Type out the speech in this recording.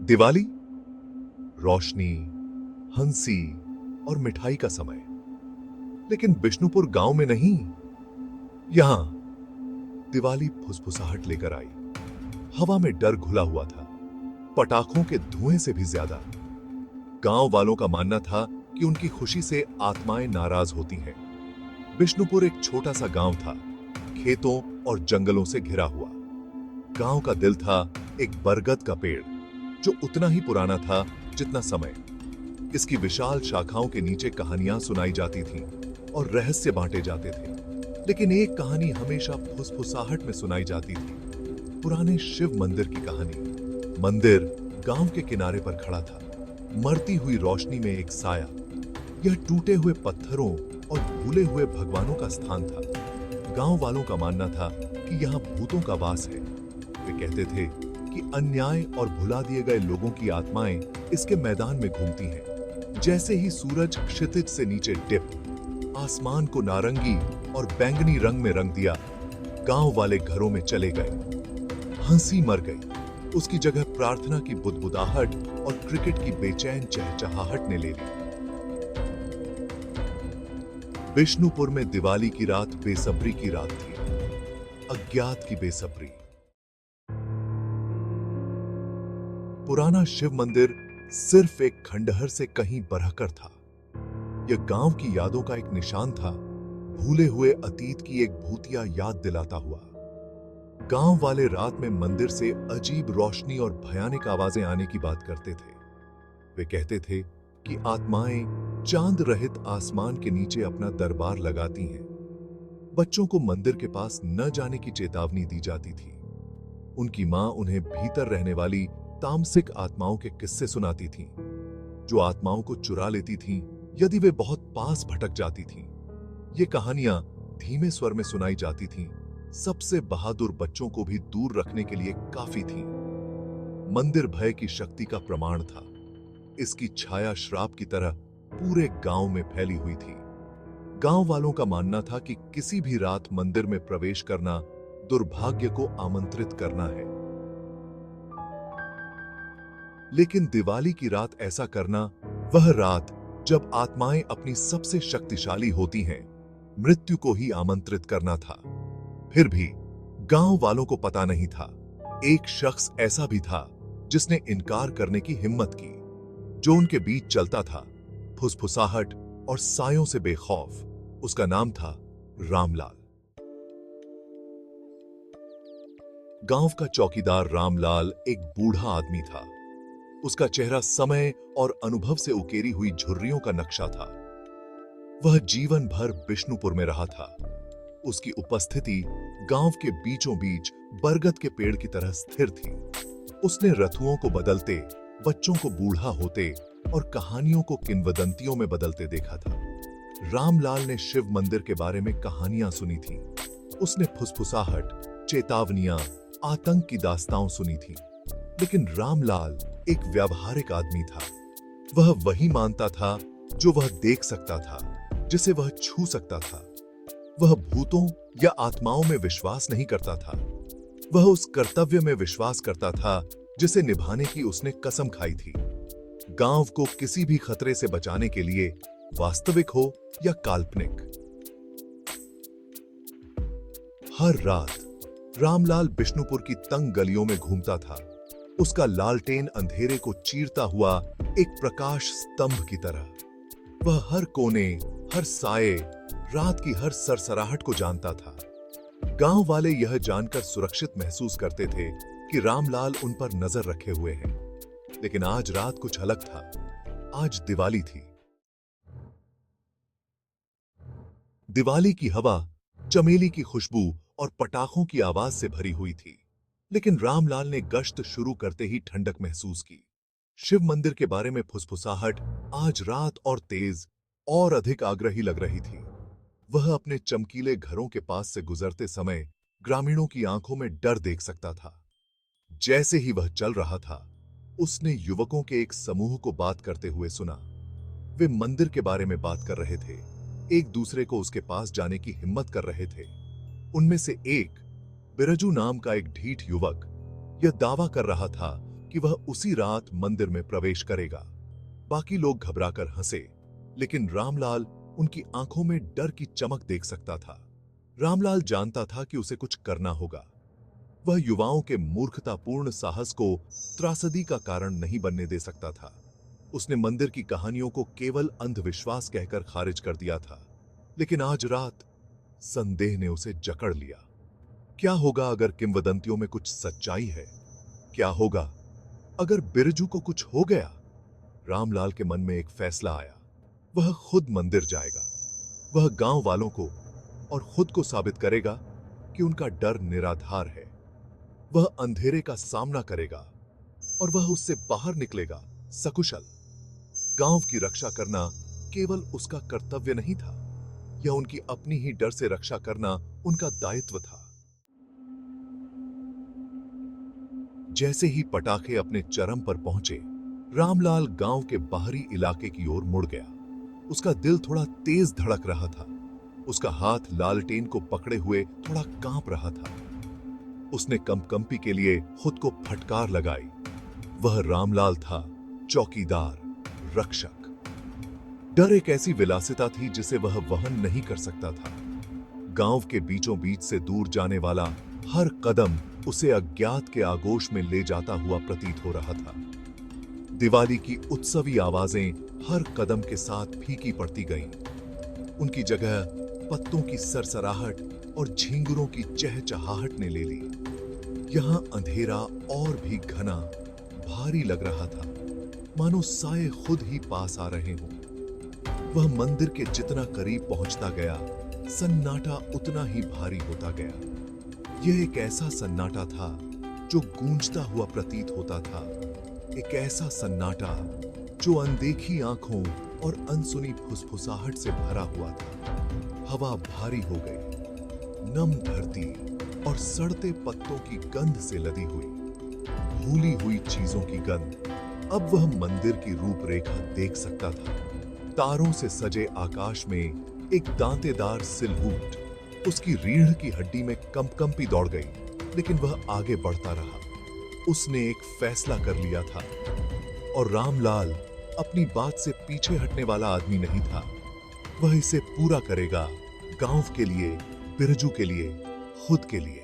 दिवाली, रोशनी, हंसी और मिठाई का समय। लेकिन बिष्णुपुर गांव में नहीं। यहां दिवाली फुसफुसाहट लेकर आई। हवा में डर घुला हुआ था, पटाखों के धुएं से भी ज्यादा। गांव वालों का मानना था कि उनकी खुशी से आत्माएं नाराज होती हैं। बिष्णुपुर एक छोटा सा गांव था, खेतों और जंगलों से घिरा हुआ। गांव का दिल था एक बरगद का पेड़, जो उतना ही पुराना था जितना समय। इसकी विशाल शाखाओं के नीचे कहानियां सुनाई जाती थीं और रहस्य बांटे जाते थे। लेकिन एक कहानी हमेशा फुसफुसाहट में सुनाई जाती थी, पुराने शिव मंदिर की कहानी। मंदिर गांव के किनारे पर खड़ा था, मरती हुई रोशनी में एक साया। यह टूटे हुए पत्थरों और भूले हुए भगवानों का स्थान था। गांव वालों का मानना था कि यहाँ भूतों का वास है। वे कहते थे कि अन्याय और भुला दिए गए लोगों की आत्माएं इसके मैदान में घूमती हैं। जैसे ही सूरज क्षितिज से नीचे डिप आसमान को नारंगी और बैंगनी रंग में रंग दिया, गांव वाले घरों में चले गए। हंसी मर गई, उसकी जगह प्रार्थना की बुदबुदाहट और क्रिकेट की बेचैन चहचहाहट ने ले ली। बिष्णुपुर में दिवाली की रात बेसब्री की रात थी, अज्ञात की बेसब्री। पुराना शिव मंदिर सिर्फ एक खंडहर से कहीं बढ़कर था। यह गांव की यादों का एक निशान था, भूले हुए अतीत की एक भूतिया याद दिलाता हुआ। गांव वाले रात में मंदिर से अजीब रोशनी और भयानक आवाजें आने की बात करते थे। वे कहते थे कि आत्माएं चांद रहित आसमान के नीचे अपना दरबार लगाती हैं। बच्चों को मंदिर के पास न जाने की चेतावनी दी जाती थी। उनकी मां उन्हें भीतर रहने वाली तामसिक आत्माओं के किस्से सुनाती थीं, जो आत्माओं को चुरा लेती थीं यदि वे बहुत पास भटक जाती थीं। ये कहानियां धीमे स्वर में सुनाई जाती थीं, सबसे बहादुर बच्चों को भी दूर रखने के लिए काफी थीं। मंदिर भय की शक्ति का प्रमाण था। इसकी छाया श्राप की तरह पूरे गांव में फैली हुई थी। गांव वालों का मानना था कि किसी भी रात मंदिर में प्रवेश करना दुर्भाग्य को आमंत्रित करना है। लेकिन दिवाली की रात ऐसा करना, वह रात जब आत्माएं अपनी सबसे शक्तिशाली होती हैं, मृत्यु को ही आमंत्रित करना था। फिर भी गांव वालों को पता नहीं था, एक शख्स ऐसा भी था जिसने इनकार करने की हिम्मत की, जो उनके बीच चलता था, फुसफुसाहट और सायों से बेखौफ। उसका नाम था रामलाल। गांव का चौकीदार रामलाल एक बूढ़ा आदमी था। उसका चेहरा समय और अनुभव से उकेरी हुई झुर्रियों का नक्शा था। वह जीवन भर बिष्णुपुर में रहा था। उसकी उपस्थिति गांव के बीचों बीच बरगद के पेड़ की तरह स्थिर थी। उसने रथुओं को बदलते, बच्चों को बूढ़ा होते और कहानियों को किंवदंतियों में बदलते देखा था। रामलाल ने शिव मंदिर के बारे में कहानियां सुनी थी। उसने फुसफुसाहट, चेतावनियां, आतंक की दास्तां सुनी थी। लेकिन रामलाल एक व्यावहारिक आदमी था। वह वही मानता था जो वह देख सकता था, जिसे वह छू सकता था। वह भूतों या आत्माओं में विश्वास नहीं करता था। वह उस कर्तव्य में विश्वास करता था जिसे निभाने की उसने कसम खाई थी। गांव को किसी भी खतरे से बचाने के लिए, वास्तविक हो या काल्पनिक। हर रात रामलाल बिष्णुपुर की तंग गलियों में घूमता था, उसका लालटेन अंधेरे को चीरता हुआ एक प्रकाश स्तंभ की तरह। वह हर कोने, हर साये, रात की हर सरसराहट को जानता था। गांव वाले यह जानकर सुरक्षित महसूस करते थे कि रामलाल उन पर नजर रखे हुए हैं। लेकिन आज रात कुछ अलग था। आज दिवाली थी। दिवाली की हवा चमेली की खुशबू और पटाखों की आवाज से भरी हुई थी। लेकिन रामलाल ने गश्त शुरू करते ही ठंडक महसूस की। शिव मंदिर के बारे में फुसफुसाहट आज रात और तेज और अधिक आग्रही लग रही थी। वह अपने चमकीले घरों के पास से गुजरते समय ग्रामीणों की आंखों में डर देख सकता था। जैसे ही वह चल रहा था, उसने युवकों के एक समूह को बात करते हुए सुना। वे मंदिर के बारे में बात कर रहे थे, एक दूसरे को उसके पास जाने की हिम्मत कर रहे थे। उनमें से एक, बिरजू नाम का एक ढीठ युवक, यह दावा कर रहा था कि वह उसी रात मंदिर में प्रवेश करेगा। बाकी लोग घबराकर हंसे, लेकिन रामलाल उनकी आंखों में डर की चमक देख सकता था। रामलाल जानता था कि उसे कुछ करना होगा। वह युवाओं के मूर्खतापूर्ण साहस को त्रासदी का कारण नहीं बनने दे सकता था। उसने मंदिर की कहानियों को केवल अंधविश्वास कहकर खारिज कर दिया था, लेकिन आज रात संदेह ने उसे जकड़ लिया। क्या होगा अगर किंवदंतियों में कुछ सच्चाई है? क्या होगा अगर बिरजू को कुछ हो गया? रामलाल के मन में एक फैसला आया। वह खुद मंदिर जाएगा। वह गांव वालों को और खुद को साबित करेगा कि उनका डर निराधार है। वह अंधेरे का सामना करेगा और वह उससे बाहर निकलेगा सकुशल। गांव की रक्षा करना केवल उसका कर्तव्य नहीं था, यह उनकी अपनी ही डर से रक्षा करना उनका दायित्व था। जैसे ही पटाखे अपने चरम पर पहुंचे, रामलाल गांव के बाहरी इलाके की ओर मुड़ गया। उसका दिल थोड़ा तेज धड़क रहा था। उसका हाथ लालटेन को पकड़े हुए थोड़ा कांप रहा था। उसने कंपकंपी के लिए खुद को फटकार लगाई। वह रामलाल था, चौकीदार, रक्षक। डर एक ऐसी विलासिता थी जिसे वह वहन नहीं कर सकता था। गांव के बीचों बीच से दूर जाने वाला हर कदम उसे अज्ञात के आगोश में ले जाता हुआ प्रतीत हो रहा था। दिवाली की उत्सवी आवाजें हर कदम के साथ फीकी पड़ती गईं। उनकी जगह पत्तों की सरसराहट और झींगुरों की चहचहाहट ने ले ली। यहां अंधेरा और भी घना, भारी लग रहा था, मानो साए खुद ही पास आ रहे हों। वह मंदिर के जितना करीब पहुंचता गया, सन्नाटा उतना ही भारी होता गया। यह एक ऐसा सन्नाटा था जो गूंजता हुआ प्रतीत होता था, एक ऐसा सन्नाटा जो अनदेखी आंखों और अनसुनी फुसफुसाहट से भरा हुआ था। हवा भारी हो गई, नम धरती और सड़ते पत्तों की गंध से लदी हुई, भूली हुई चीजों की गंध। अब वह मंदिर की रूपरेखा देख सकता था। तारों से सजे आकाश में एक दांतेदार सिलहूट उसकी रीढ़ की हड्डी में कंपकंपी दौड़ गई, लेकिन वह आगे बढ़ता रहा। उसने एक फैसला कर लिया था, और रामलाल अपनी बात से पीछे हटने वाला आदमी नहीं था। वह इसे पूरा करेगा, गांव के लिए, बिरजू के लिए, खुद के लिए।